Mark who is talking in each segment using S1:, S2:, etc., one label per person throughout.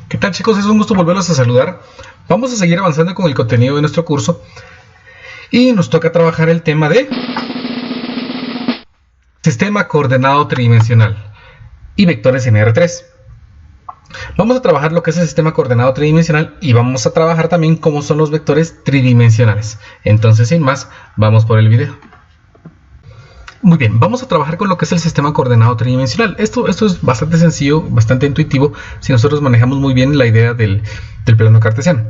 S1: ¿Qué tal, chicos? Es un gusto volverlos a saludar. Vamos a seguir avanzando con el contenido de nuestro curso y nos toca trabajar el tema de sistema coordenado tridimensional y vectores en R3. Vamos a trabajar lo que es el sistema coordenado tridimensional y vamos a trabajar también cómo son los vectores tridimensionales. Entonces, sin más, vamos por el video. Muy bien, vamos a trabajar con lo que es el sistema coordenado tridimensional. Esto es bastante sencillo, bastante intuitivo, si nosotros manejamos muy bien la idea del plano cartesiano.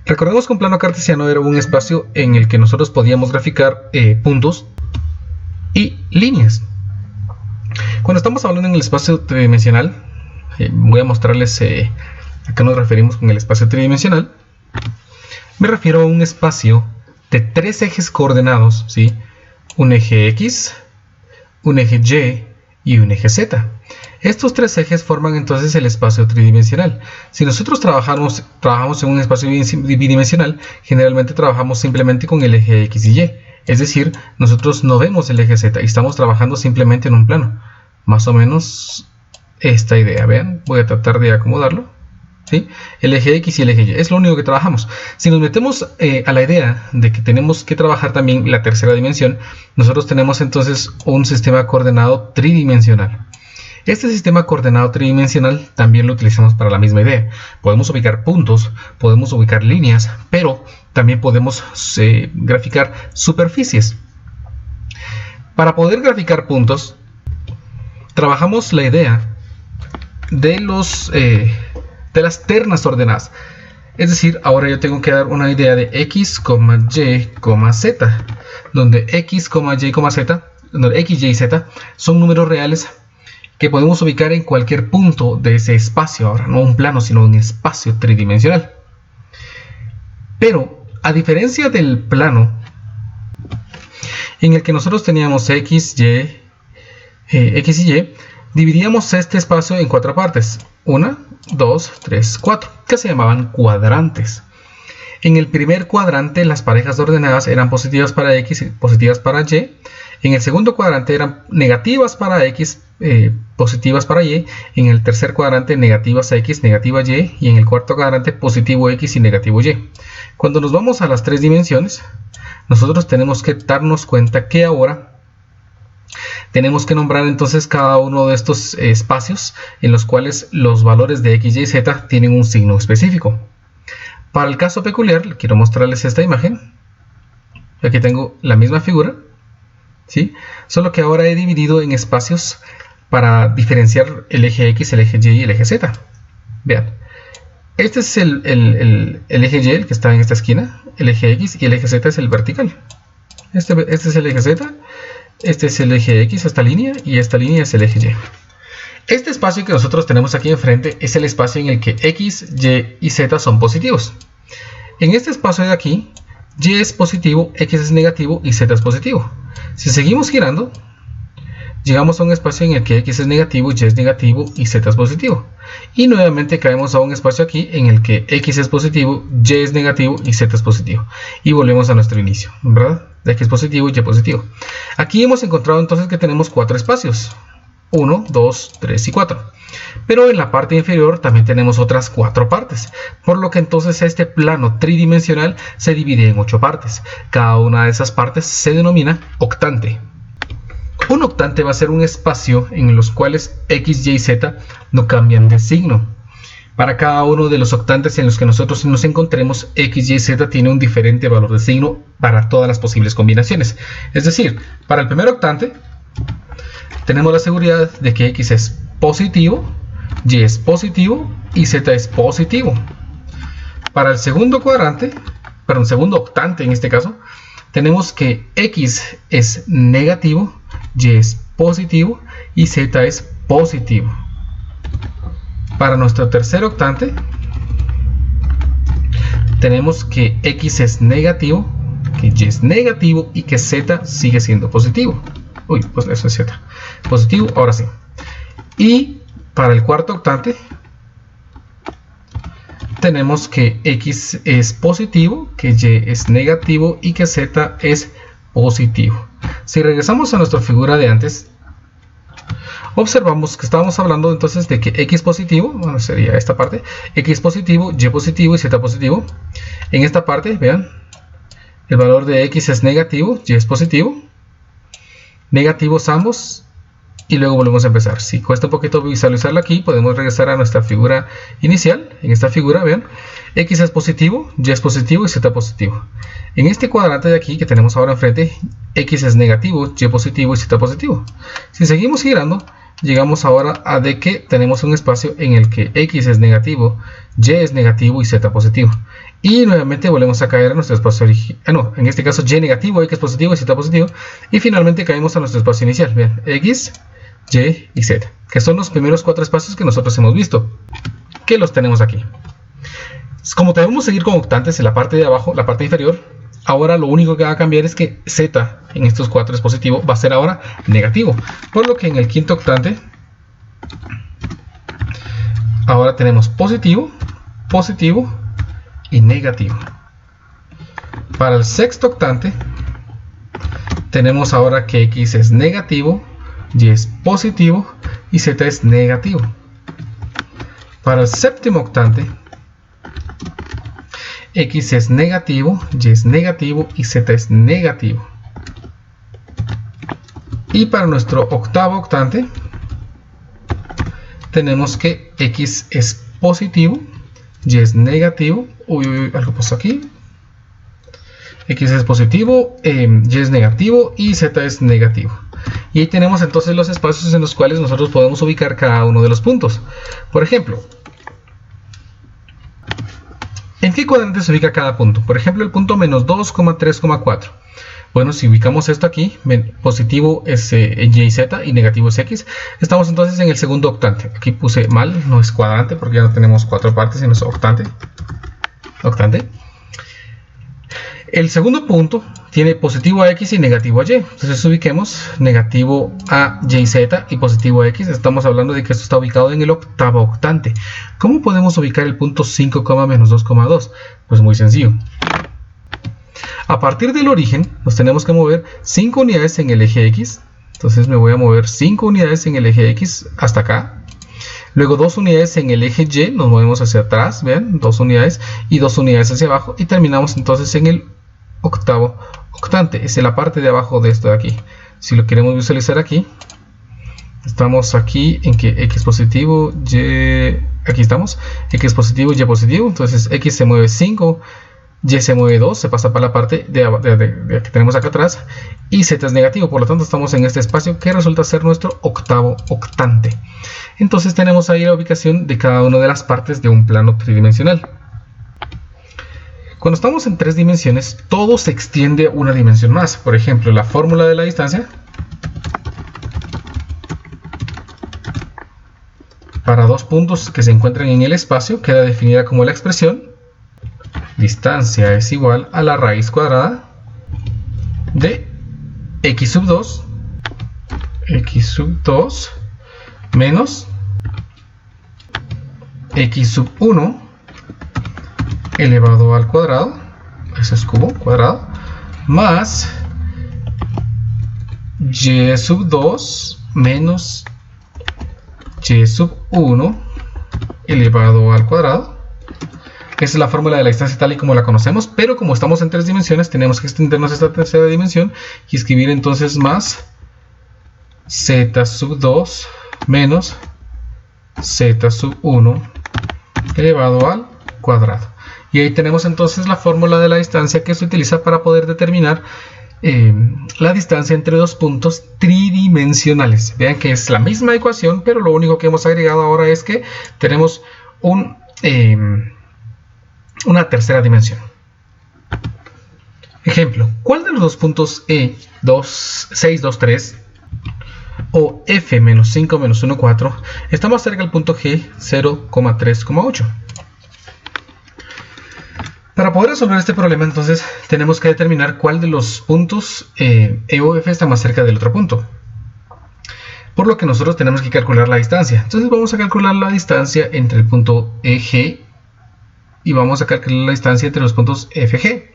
S1: Recordemos que un plano cartesiano era un espacio en el que nosotros podíamos graficar puntos y líneas. Cuando estamos hablando en el espacio tridimensional, voy a mostrarles a qué nos referimos con el espacio tridimensional. Me refiero a un espacio de tres ejes coordenados, ¿sí? Un eje X, un eje Y y un eje Z. Estos tres ejes forman entonces el espacio tridimensional. Si nosotros trabajamos en un espacio bidimensional, generalmente trabajamos simplemente con el eje X y Y. Es decir, nosotros no vemos el eje Z y estamos trabajando simplemente en un plano. Más o menos esta idea, vean, voy a tratar de acomodarlo. ¿Sí? El eje X y el eje Y es lo único que trabajamos. Si nos metemos a la idea de que tenemos que trabajar también la tercera dimensión, nosotros tenemos entonces un sistema coordenado tridimensional. Este sistema coordenado tridimensional también lo utilizamos para la misma idea. Podemos ubicar puntos, podemos ubicar líneas, pero también podemos graficar superficies. Para poder graficar puntos, trabajamos la idea de las ternas ordenadas. Es decir, ahora yo tengo que dar una idea de X, Y, Z, donde X, Y, Z, donde X, Y, Z son números reales que podemos ubicar en cualquier punto de ese espacio. Ahora, no un plano, sino un espacio tridimensional. Pero, a diferencia del plano, en el que nosotros teníamos X y Y, dividíamos este espacio en cuatro partes. 1, 2, 3, 4, que se llamaban cuadrantes. En el primer cuadrante las parejas ordenadas eran positivas para X y positivas para Y. En el segundo cuadrante eran negativas para X, positivas para Y. En el tercer cuadrante negativas a X, negativa Y. Y en el cuarto cuadrante positivo X y negativo Y. Cuando nos vamos a las tres dimensiones, nosotros tenemos que darnos cuenta que ahora tenemos que nombrar entonces cada uno de estos espacios en los cuales los valores de X, Y, Z tienen un signo específico. Para el caso peculiar, quiero mostrarles esta imagen. Aquí tengo la misma figura, ¿sí? Solo que ahora he dividido en espacios para diferenciar el eje X, el eje Y y el eje Z. Vean, este es el eje Y, el que está en esta esquina, el eje X, y el eje Z es el vertical. Este es el eje Z. Este es el eje X, esta línea, y esta línea es el eje Y. Este espacio que nosotros tenemos aquí enfrente es el espacio en el que X, Y y Z son positivos. En este espacio de aquí, Y es positivo, X es negativo y Z es positivo. Si seguimos girando, llegamos a un espacio en el que X es negativo, Y es negativo y Z es positivo. Y nuevamente caemos a un espacio aquí en el que X es positivo, Y es negativo y Z es positivo. Y volvemos a nuestro inicio, ¿verdad? De X positivo y Y positivo. Aquí hemos encontrado entonces que tenemos cuatro espacios. 1, 2, 3 y 4. Pero en la parte inferior también tenemos otras cuatro partes. Por lo que entonces este plano tridimensional se divide en 8 partes. Cada una de esas partes se denomina octante. Un octante va a ser un espacio en los cuales X, Y y Z no cambian de signo. Para cada uno de los octantes en los que nosotros nos encontremos, X, Y y Z tiene un diferente valor de signo para todas las posibles combinaciones. Es decir, para el primer octante tenemos la seguridad de que X es positivo, Y es positivo y Z es positivo. Para el segundo cuadrante, perdón, segundo octante en este caso, tenemos que X es negativo, Y es positivo y Z es positivo. Para nuestro tercer octante, tenemos que X es negativo, que Y es negativo y que Z sigue siendo positivo. Uy, pues eso es Z. Positivo, ahora sí. Y para el cuarto octante, tenemos que X es positivo, que Y es negativo y que Z es positivo. Si regresamos a nuestra figura de antes, observamos que estábamos hablando entonces de que x positivo, bueno, sería esta parte, x positivo, y positivo y z positivo. En esta parte, vean, el valor de x es negativo, y es positivo, negativos ambos, y luego volvemos a empezar. Si cuesta un poquito visualizarlo aquí, podemos regresar a nuestra figura inicial. En esta figura, vean, x es positivo, y es positivo y z positivo. En este cuadrante de aquí que tenemos ahora enfrente, x es negativo, y positivo y z positivo. Si seguimos girando, llegamos ahora a de que tenemos un espacio en el que x es negativo, y es negativo y z positivo. Y nuevamente volvemos a caer a nuestro espacio original. En este caso y negativo, x positivo y z positivo. Y finalmente caemos a nuestro espacio inicial. Vean, x, y y z, que son los primeros 4 espacios que nosotros hemos visto, que los tenemos aquí. Como debemos seguir con octantes en la parte de abajo, la parte inferior, ahora lo único que va a cambiar es que z en estos 4 es positivo, va a ser ahora negativo, por lo que en el quinto octante ahora tenemos positivo, positivo y negativo. Para el sexto octante tenemos ahora que x es negativo, y es positivo y z es negativo. Para el séptimo octante, x es negativo, y es negativo y z es negativo. Y para nuestro octavo octante, tenemos que x es positivo, y es negativo. Uy, algo pasó aquí. X es positivo, y es negativo y z es negativo. Y ahí tenemos entonces los espacios en los cuales nosotros podemos ubicar cada uno de los puntos. Por ejemplo, ¿en qué cuadrante se ubica cada punto? Por ejemplo, el punto menos 2,3,4. Bueno, si ubicamos esto aquí, positivo es y y z y negativo es x, estamos entonces en el segundo octante. Aquí puse mal, no es cuadrante porque ya no tenemos 4 partes, sino es octante. El segundo punto tiene positivo a x y negativo a y. Entonces ubiquemos negativo a y y z y positivo a x. Estamos hablando de que esto está ubicado en el octavo octante. ¿Cómo podemos ubicar el punto 5, menos 2,2? Pues muy sencillo. A partir del origen nos tenemos que mover 5 unidades en el eje x. Entonces me voy a mover 5 unidades en el eje x hasta acá. Luego 2 unidades en el eje y, nos movemos hacia atrás, vean, 2 unidades y 2 unidades hacia abajo. Y terminamos entonces en el octavo octante, es en la parte de abajo de esto de aquí. Si lo queremos visualizar aquí, estamos aquí en que x positivo, y, aquí estamos, x positivo, y positivo, entonces x se mueve 5, y se mueve 2, se pasa para la parte que tenemos acá atrás, y z es negativo, por lo tanto estamos en este espacio que resulta ser nuestro octavo octante. Entonces tenemos ahí la ubicación de cada una de las partes de un plano tridimensional. Cuando estamos en 3 dimensiones, todo se extiende una dimensión más. Por ejemplo, la fórmula de la distancia para 2 puntos que se encuentran en el espacio queda definida como la expresión distancia es igual a la raíz cuadrada de x sub 2 menos x sub 1 elevado al cuadrado, eso es cubo cuadrado, más y sub 2 menos y sub 1 elevado al cuadrado. Esa es la fórmula de la distancia tal y como la conocemos, pero como estamos en 3 dimensiones, tenemos que extendernos a esta tercera dimensión y escribir entonces más z sub 2 menos z sub 1 elevado al cuadrado. Y ahí tenemos entonces la fórmula de la distancia que se utiliza para poder determinar la distancia entre 2 puntos tridimensionales. Vean que es la misma ecuación, pero lo único que hemos agregado ahora es que tenemos una tercera dimensión. Ejemplo, ¿cuál de los 2 puntos E 6, 2, 3 o F menos 5, menos 1, 4 está más cerca del punto G 0,3,8? Para poder resolver este problema, entonces, tenemos que determinar cuál de los puntos E o F está más cerca del otro punto. Por lo que nosotros tenemos que calcular la distancia. Entonces vamos a calcular la distancia entre el punto EG y vamos a calcular la distancia entre los puntos FG.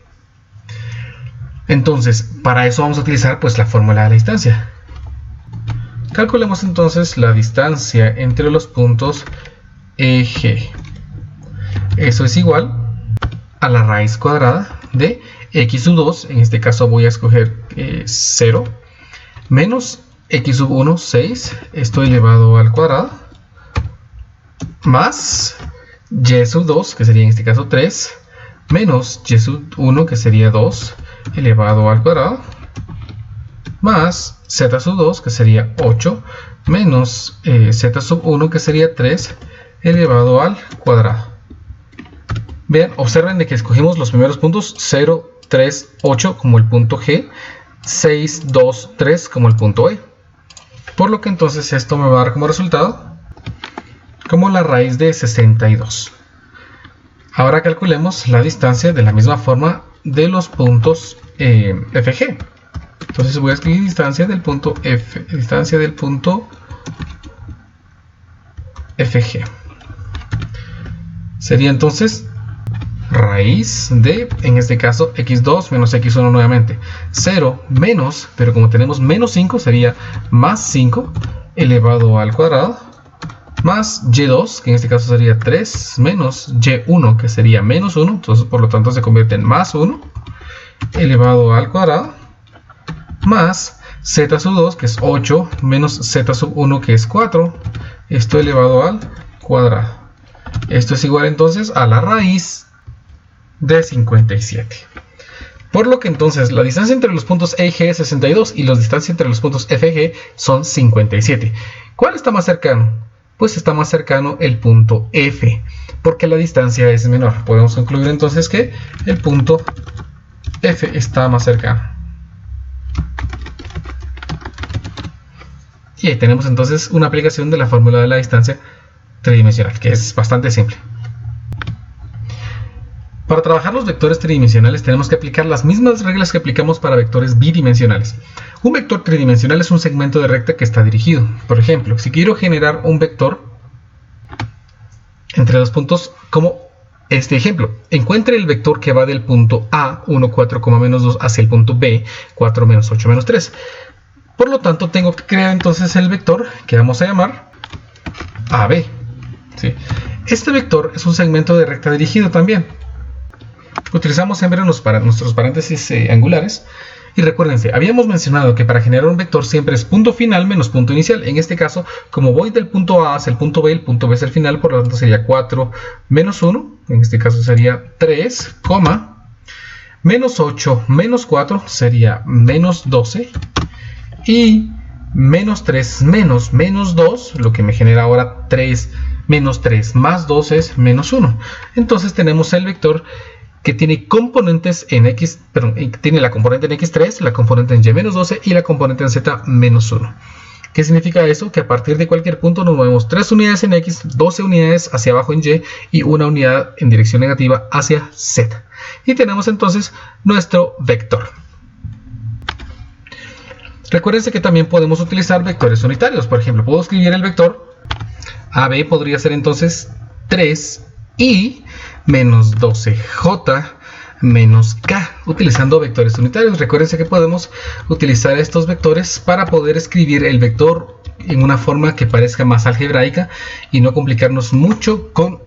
S1: Entonces, para eso vamos a utilizar pues la fórmula de la distancia. Calculemos entonces la distancia entre los puntos EG. Eso es igual a la raíz cuadrada de x sub 2, en este caso voy a escoger 0, menos x sub 1, 6, esto elevado al cuadrado, más y sub 2, que sería en este caso 3, menos y sub 1, que sería 2, elevado al cuadrado, más z sub 2, que sería 8, menos z sub 1, que sería 3, elevado al cuadrado. Vean, observen de que escogimos los primeros puntos 0, 3, 8 como el punto G, 6, 2, 3 como el punto E. Por lo que entonces esto me va a dar como resultado como la raíz de 62. Ahora calculemos la distancia de la misma forma de los puntos FG. Entonces voy a escribir distancia del punto F, distancia del punto FG. Sería entonces raíz de, en este caso, x2 menos x1 nuevamente. 0 menos, pero como tenemos menos 5, sería más 5 elevado al cuadrado, más y2, que en este caso sería 3, menos y1, que sería menos 1, entonces por lo tanto se convierte en más 1, elevado al cuadrado, más z sub 2, que es 8, menos z sub 1, que es 4, esto elevado al cuadrado. Esto es igual entonces a la raíz de 57. Por lo que entonces la distancia entre los puntos EG es 62 y la distancia entre los puntos FG son 57. ¿Cuál está más cercano? Pues está más cercano el punto F, porque la distancia es menor. Podemos concluir entonces que el punto F está más cercano. Y ahí tenemos entonces una aplicación de la fórmula de la distancia tridimensional, que es bastante simple. Para trabajar los vectores tridimensionales tenemos que aplicar las mismas reglas que aplicamos para vectores bidimensionales. Un vector tridimensional es un segmento de recta que está dirigido. Por ejemplo, si quiero generar un vector entre dos puntos como este ejemplo, encuentre el vector que va del punto A, 1, 4, menos 2, hacia el punto B, 4, menos 8, menos 3. Por lo tanto, tengo que crear entonces el vector que vamos a llamar AB. ¿Sí? Este vector es un segmento de recta dirigido también. Utilizamos siempre nuestros paréntesis angulares. Y recuérdense, habíamos mencionado que para generar un vector siempre es punto final menos punto inicial. En este caso, como voy del punto A hacia el punto B es el final, por lo tanto sería 4 menos 1. En este caso sería 3, menos 8 menos 4 sería menos 12. Y menos 3 menos 2, lo que me genera ahora 3 menos 3 más 2 es menos 1. Entonces tenemos el vector que tiene componentes en X, perdón, tiene la componente en X3, la componente en Y menos 12 y la componente en Z menos 1. ¿Qué significa eso? Que a partir de cualquier punto nos movemos 3 unidades en X, 12 unidades hacia abajo en Y y una unidad en dirección negativa hacia Z. Y tenemos entonces nuestro vector. Recuérdense que también podemos utilizar vectores unitarios. Por ejemplo, puedo escribir el vector AB, podría ser entonces 3i menos 12j menos k, utilizando vectores unitarios. Recuérdense que podemos utilizar estos vectores para poder escribir el vector en una forma que parezca más algebraica y no complicarnos mucho con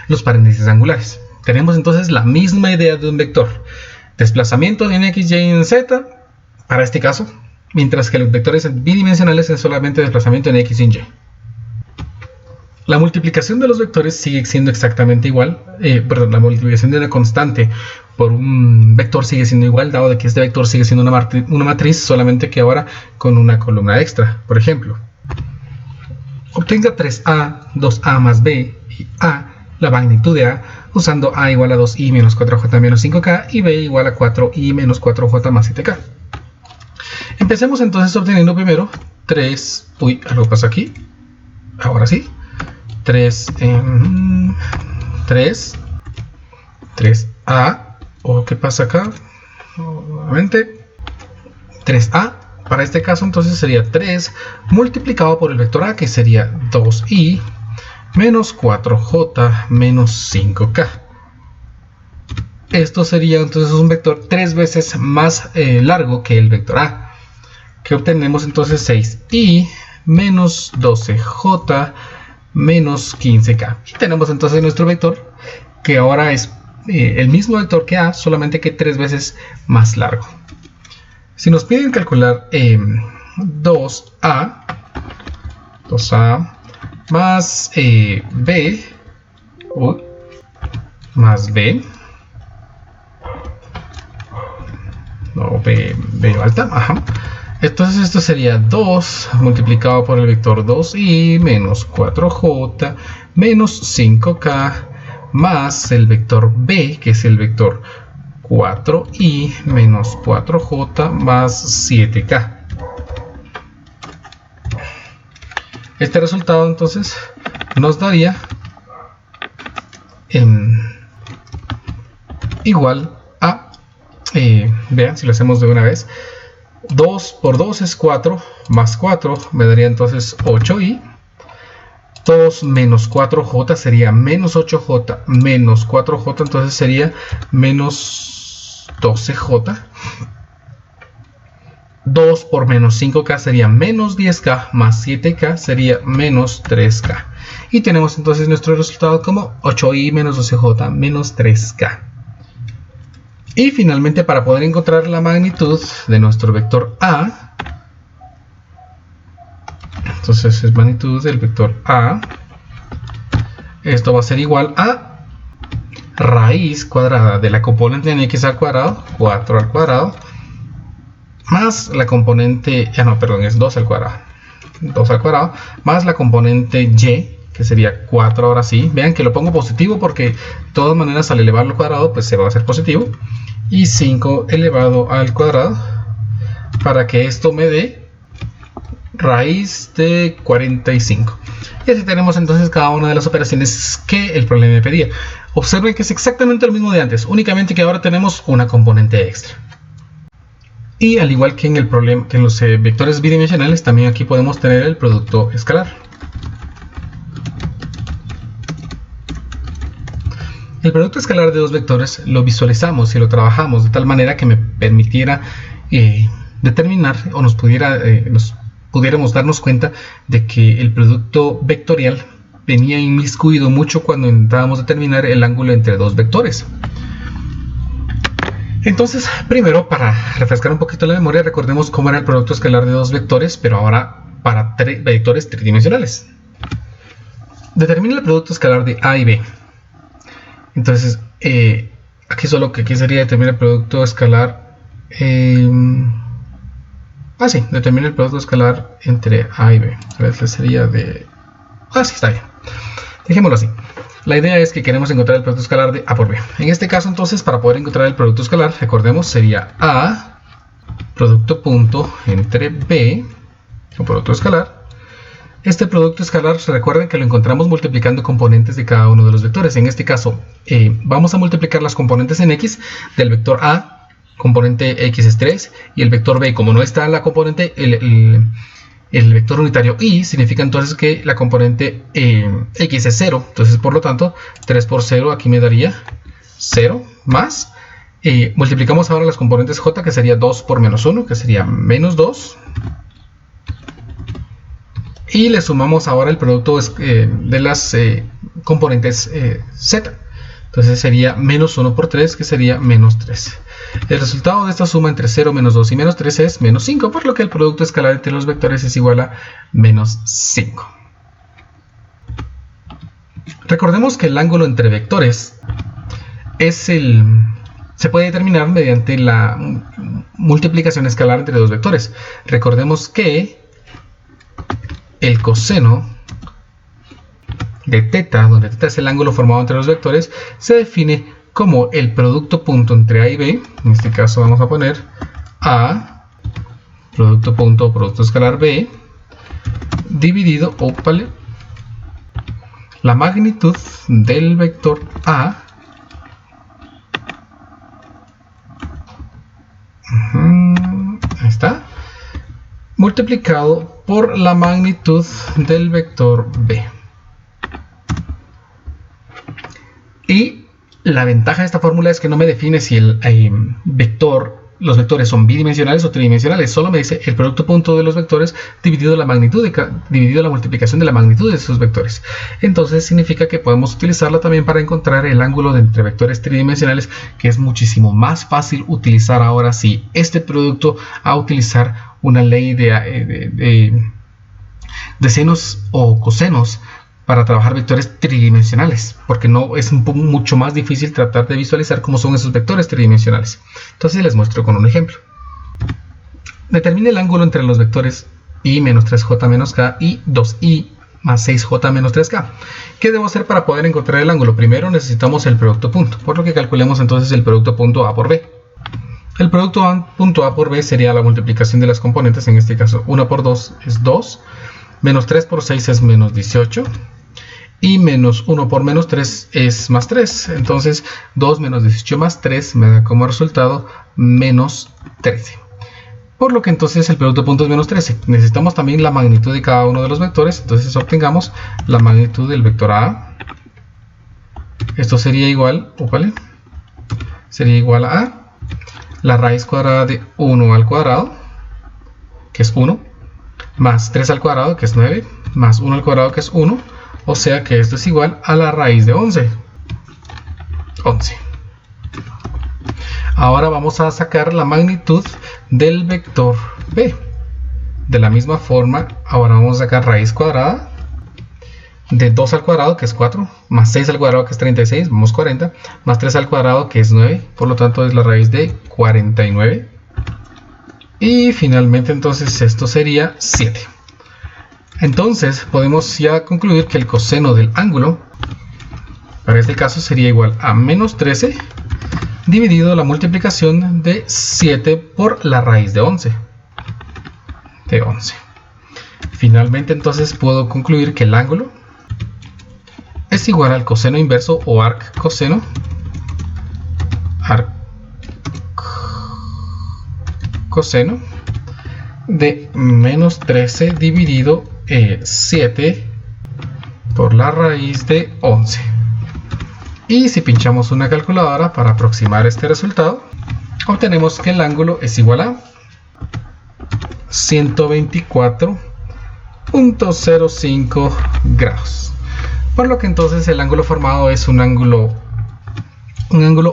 S1: los paréntesis angulares. Tenemos entonces la misma idea de un vector: desplazamiento en x, y en z, para este caso, mientras que los vectores bidimensionales es solamente desplazamiento en x y en y. La multiplicación de los vectores sigue siendo exactamente igual, la multiplicación de una constante por un vector sigue siendo igual, dado de que este vector sigue siendo una matriz, solamente que ahora con una columna extra. Por ejemplo, obtenga 3a, 2a más b y a, la magnitud de a, usando a igual a 2i menos 4j menos 5k y b igual a 4i menos 4j más 7k. Empecemos entonces obteniendo primero 3, algo pasa aquí, ahora sí, 3a, o qué pasa acá, nuevamente 3a, para este caso entonces sería 3 multiplicado por el vector a, que sería 2i menos 4j menos 5k. Esto sería entonces un vector 3 veces más largo que el vector a, que obtenemos entonces 6i menos 12j menos 15k. Y tenemos entonces nuestro vector, que ahora es el mismo vector que A, solamente que 3 veces más largo. Si nos piden calcular 2a más b más b, no, b alta, ajá. Entonces esto sería 2 multiplicado por el vector 2i menos 4j menos 5k más el vector b, que es el vector 4i menos 4j más 7k. Este resultado entonces nos daría igual a, vean si lo hacemos de una vez, 2 por 2 es 4, más 4 me daría entonces 8i, 2 menos 4j sería menos 8j, menos 4j entonces sería menos 12j, 2 por menos 5k sería menos 10k, más 7k sería menos 3k. Y tenemos entonces nuestro resultado como 8i menos 12j menos 3k. Y finalmente, para poder encontrar la magnitud de nuestro vector A, entonces es magnitud del vector A, esto va a ser igual a raíz cuadrada de la componente en x al cuadrado, 4 al cuadrado, más la componente, es 2 al cuadrado, 2 al cuadrado, más la componente y, que sería 4 ahora sí. Vean que lo pongo positivo porque de todas maneras al elevarlo al cuadrado pues se va a hacer positivo, y 5 elevado al cuadrado, para que esto me dé raíz de 45. Y así tenemos entonces cada una de las operaciones que el problema me pedía. Observen que es exactamente lo mismo de antes, únicamente que ahora tenemos una componente extra. Y al igual que en el problema, que en los vectores bidimensionales, también aquí podemos tener el producto escalar. El producto escalar de dos vectores lo visualizamos y lo trabajamos de tal manera que me permitiera determinar, o nos pudiéramos darnos cuenta de que el producto vectorial venía inmiscuido mucho cuando intentábamos determinar el ángulo entre dos vectores. Entonces, primero, para refrescar un poquito la memoria, recordemos cómo era el producto escalar de dos vectores, pero ahora para vectores tridimensionales. Determina el producto escalar de A y B. Entonces, aquí sería determinar el producto escalar. Determina el producto escalar entre A y B. Este sería de. Sí, está bien. Dejémoslo así. La idea es que queremos encontrar el producto escalar de A por B. En este caso, entonces, para poder encontrar el producto escalar, recordemos, sería A, producto punto entre B, un producto escalar. Este producto escalar, recuerden que lo encontramos multiplicando componentes de cada uno de los vectores. En este caso, vamos a multiplicar las componentes en X del vector A, componente X es 3, y el vector B, como no está la componente, el vector unitario Y, significa entonces que la componente X es 0. Entonces, por lo tanto, 3 por 0 aquí me daría 0, más. Multiplicamos ahora las componentes J, que sería 2 por menos 1, que sería menos 2. Y le sumamos ahora el producto de las componentes Z. Entonces sería menos 1 por 3, que sería menos 3. El resultado de esta suma entre 0, menos 2 y menos 3 es menos 5, por lo que el producto escalar entre los vectores es igual a menos 5. Recordemos que el ángulo entre vectores se puede determinar mediante la multiplicación escalar entre dos vectores. Recordemos que el coseno de teta, donde teta es el ángulo formado entre los vectores, se define como el producto punto entre A y B. En este caso vamos a poner A, producto punto o producto escalar B, dividido, la magnitud del vector A, ahí está, multiplicado por la magnitud del vector B. Y la ventaja de esta fórmula es que no me define si el vector los vectores son bidimensionales o tridimensionales, solo me dice el producto punto de los vectores dividido la magnitud dividido la multiplicación de la magnitud de esos vectores. Entonces significa que podemos utilizarla también para encontrar el ángulo de entre vectores tridimensionales, que es muchísimo más fácil utilizar ahora sí este producto a utilizar una ley de senos o cosenos para trabajar vectores tridimensionales, porque no es mucho más difícil tratar de visualizar cómo son esos vectores tridimensionales. Entonces les muestro con un ejemplo. Determine el ángulo entre los vectores i menos 3j menos k y 2i más 6j menos 3k. ¿Qué debo hacer para poder encontrar el ángulo? Primero necesitamos el producto punto, por lo que calculemos entonces el producto punto a por b. El producto punto a por b sería la multiplicación de las componentes, en este caso 1 por 2 es 2, menos 3 por 6 es menos 18, y menos 1 por menos 3 es más 3. Entonces 2 menos 18 más 3 me da como resultado menos 13. Por lo que entonces el producto punto es menos 13. Necesitamos también la magnitud de cada uno de los vectores. Entonces obtengamos la magnitud del vector A. Esto sería igual, sería igual a la raíz cuadrada de 1 al cuadrado, que es 1, más 3 al cuadrado, que es 9, más 1 al cuadrado, que es 1. O sea que esto es igual a la raíz de 11. Ahora vamos a sacar la magnitud del vector b. De la misma forma, ahora vamos a sacar raíz cuadrada de 2 al cuadrado, que es 4, más 6 al cuadrado, que es 36, vamos 40, más 3 al cuadrado, que es 9, por lo tanto es la raíz de 49. Y finalmente entonces esto sería 7. Entonces podemos ya concluir que el coseno del ángulo para este caso sería igual a menos 13 dividido la multiplicación de 7 por la raíz de 11. Finalmente entonces puedo concluir que el ángulo es igual al coseno inverso o arc coseno de menos 13 dividido 7 por la raíz de 11. Y si pinchamos una calculadora para aproximar este resultado, obtenemos que el ángulo es igual a 124.05 grados. Por lo que entonces el ángulo formado es un ángulo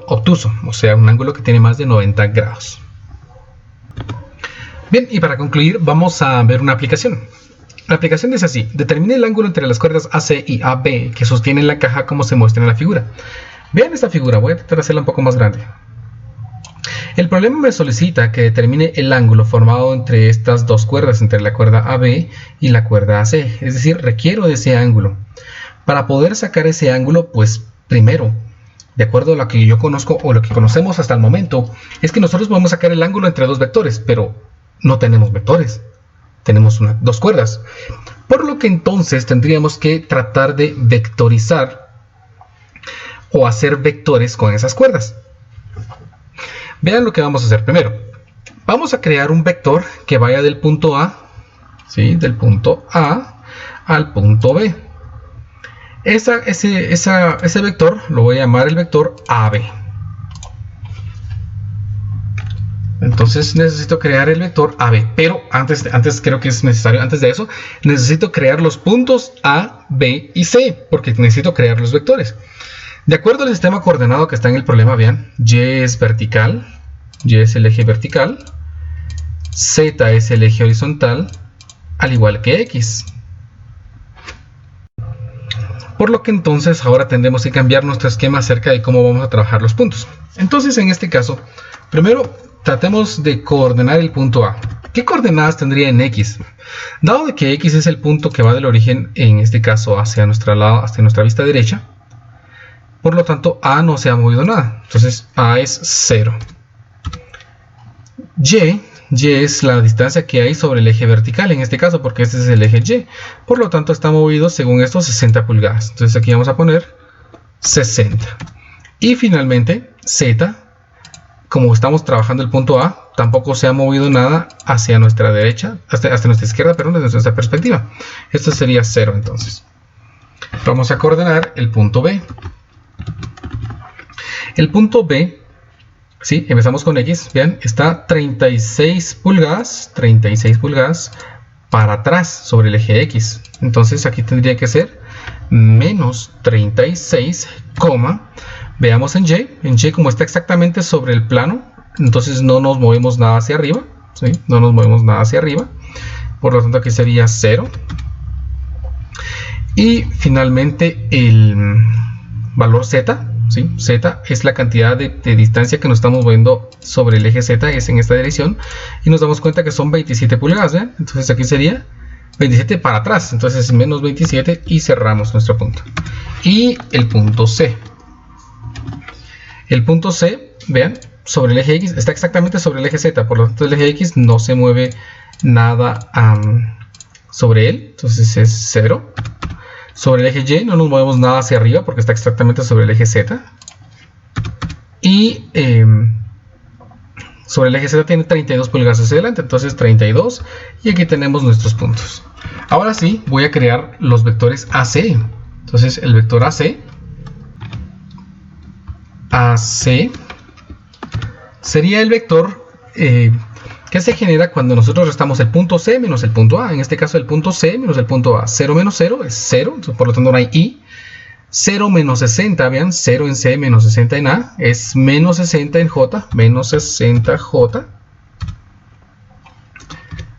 S1: obtuso, o sea, un ángulo que tiene más de 90 grados. Bien, y para concluir vamos a ver una aplicación. La aplicación es así: determine el ángulo entre las cuerdas AC y AB que sostienen la caja como se muestra en la figura. Vean esta figura, voy a tratar de hacerla un poco más grande. El problema me solicita que determine el ángulo formado entre estas dos cuerdas, entre la cuerda AB y la cuerda AC, es decir, requiero de ese ángulo. Para poder sacar ese ángulo, pues primero, de acuerdo a lo que yo conozco o lo que conocemos hasta el momento, es que nosotros podemos sacar el ángulo entre dos vectores, pero no tenemos vectores, tenemos dos cuerdas. Por lo que entonces tendríamos que tratar de vectorizar o hacer vectores con esas cuerdas. Vean lo que vamos a hacer primero. Vamos a crear un vector que vaya del punto A, ¿sí? Del punto A al punto B. Ese vector lo voy a llamar el vector AB. Entonces necesito crear el vector AB, pero antes creo que es necesario, antes de eso, necesito crear los puntos A, B y C, porque necesito crear los vectores. De acuerdo al sistema coordenado que está en el problema, vean, Y es vertical, Y es el eje vertical, Z es el eje horizontal, al igual que X. Por lo que entonces ahora tendremos que cambiar nuestro esquema acerca de cómo vamos a trabajar los puntos. Entonces en este caso, primero tratemos de coordinar el punto A. ¿Qué coordenadas tendría en X? Dado de que X es el punto que va del origen, en este caso hacia nuestra vista derecha, por lo tanto A no se ha movido nada. Entonces A es 0. Y es la distancia que hay sobre el eje vertical, en este caso, porque este es el eje Y. Por lo tanto está movido según esto 60 pulgadas. Entonces aquí vamos a poner 60. Y finalmente Z, como estamos trabajando el punto A, tampoco se ha movido nada hacia nuestra derecha, hasta nuestra izquierda, perdón, desde nuestra perspectiva. Esto sería 0 entonces. Vamos a coordinar el punto B. El punto B ¿Sí? Empezamos con X, vean, está 36 pulgadas para atrás sobre el eje X. Entonces aquí tendría que ser menos 36, veamos en Y como está exactamente sobre el plano, entonces no nos movemos nada hacia arriba, ¿sí? No nos movemos nada hacia arriba, por lo tanto aquí sería 0. Y finalmente el valor Z, ¿sí? Z es la cantidad de distancia que nos estamos moviendo sobre el eje Z, es en esta dirección, y nos damos cuenta que son 27 pulgadas, ¿ven? Entonces aquí sería 27 para atrás, entonces menos 27 y cerramos nuestro punto. Y el punto C. El punto C, vean, sobre el eje X, está exactamente sobre el eje Z, por lo tanto el eje X no se mueve nada sobre él, entonces es 0. Sobre el eje Y no nos movemos nada hacia arriba porque está exactamente sobre el eje Z. Y sobre el eje Z tiene 32 pulgadas hacia adelante, entonces 32. Y aquí tenemos nuestros puntos. Ahora sí, voy a crear los vectores AC. Entonces el vector AC sería el vector que se genera cuando nosotros restamos el punto C menos el punto A. En este caso el punto C menos el punto A. 0 menos 0 es 0, entonces, por lo tanto no hay I. 0 menos 60, vean, 0 en C menos 60 en A es menos 60 en J, menos 60J.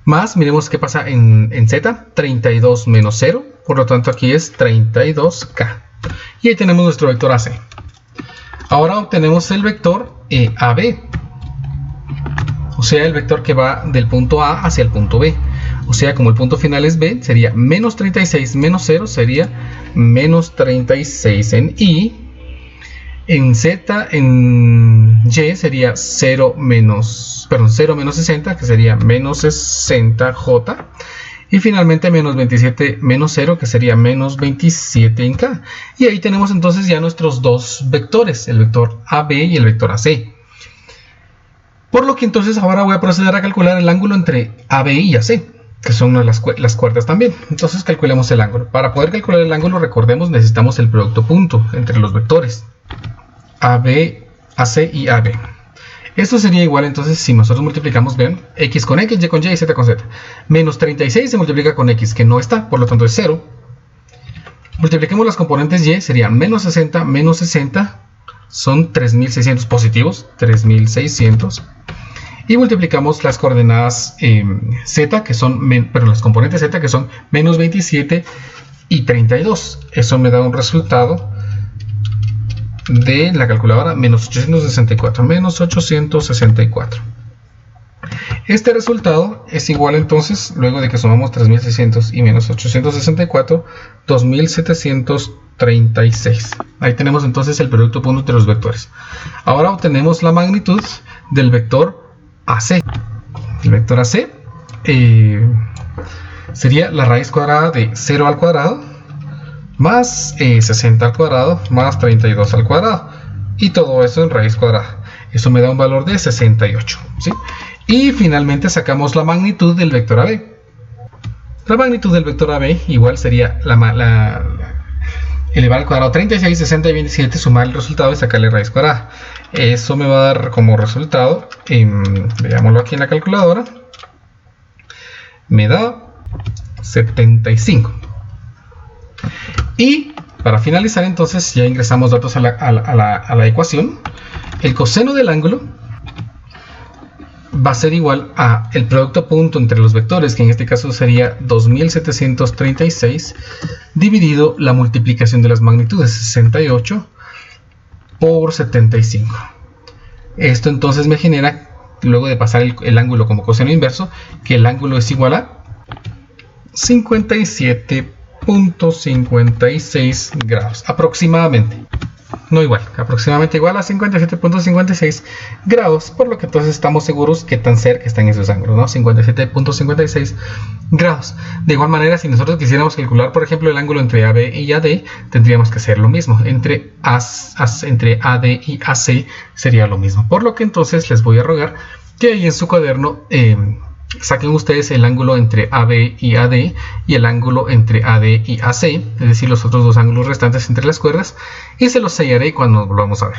S1: Más, miremos qué pasa en Z, 32 menos 0, por lo tanto aquí es 32K. Y ahí tenemos nuestro vector AC. Ahora obtenemos el vector AB. O sea, el vector que va del punto A hacia el punto B. O sea, como el punto final es B, sería menos 36 menos 0 sería menos 36 en I. En Z, en Y sería 0 menos 60, que sería menos 60J. Y finalmente menos 27 menos 0, que sería menos 27 en K. Y ahí tenemos entonces ya nuestros dos vectores, el vector AB y el vector AC. Por lo que entonces ahora voy a proceder a calcular el ángulo entre AB y AC, que son las cuerdas también. Entonces calculemos el ángulo. Para poder calcular el ángulo, recordemos, necesitamos el producto punto entre los vectores AB, AC y AB. Esto sería igual entonces si nosotros multiplicamos, vean, X con X, Y con Y y Z con Z. Menos 36 se multiplica con X, que no está, por lo tanto es 0. Multipliquemos las componentes Y, serían menos 60, menos 60, son 3600 positivos, 3600. Y multiplicamos las coordenadas Z, que son, las componentes Z, que son menos 27 y 32. Eso me da un resultado de la calculadora, menos 864, menos 864. Este resultado es igual entonces, luego de que sumamos 3600 y menos 864, 2736. Ahí tenemos entonces el producto punto entre los vectores. Ahora obtenemos la magnitud del vector AC. El vector AC sería la raíz cuadrada de 0 al cuadrado más 60 al cuadrado más 32 al cuadrado. Y todo eso en raíz cuadrada. Eso me da un valor de 68. ¿Sí? Y finalmente sacamos la magnitud del vector AB. La magnitud del vector AB igual sería elevar al cuadrado 36, 60 y 27, sumar el resultado y sacarle raíz cuadrada. Eso me va a dar como resultado, veámoslo aquí en la calculadora, me da 75. Y para finalizar entonces ya ingresamos datos a la ecuación. El coseno del ángulo va a ser igual a el producto punto entre los vectores, que en este caso sería 2736, dividido la multiplicación de las magnitudes, 68 por 75. Esto entonces me genera, luego de pasar el ángulo como coseno inverso, que el ángulo es igual a 57.56 grados, aproximadamente. No igual, aproximadamente igual a 57.56 grados, por lo que entonces estamos seguros que tan cerca están esos ángulos, ¿no? 57.56 grados. De igual manera, si nosotros quisiéramos calcular, por ejemplo, el ángulo entre AB y AD, tendríamos que hacer lo mismo. Entre AD y AC sería lo mismo. Por lo que entonces les voy a rogar que ahí en su cuaderno saquen ustedes el ángulo entre AB y AD y el ángulo entre AD y AC, es decir, los otros dos ángulos restantes entre las cuerdas, y se los sellaré cuando nos volvamos a ver.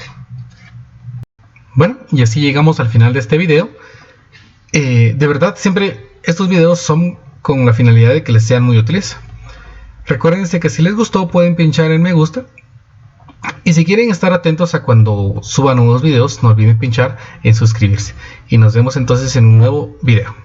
S1: Bueno, y así llegamos al final de este video. De verdad, siempre estos videos son con la finalidad de que les sean muy útiles. Recuerden que si les gustó pueden pinchar en me gusta. Y si quieren estar atentos a cuando suban nuevos videos, no olviden pinchar en suscribirse. Y nos vemos entonces en un nuevo video.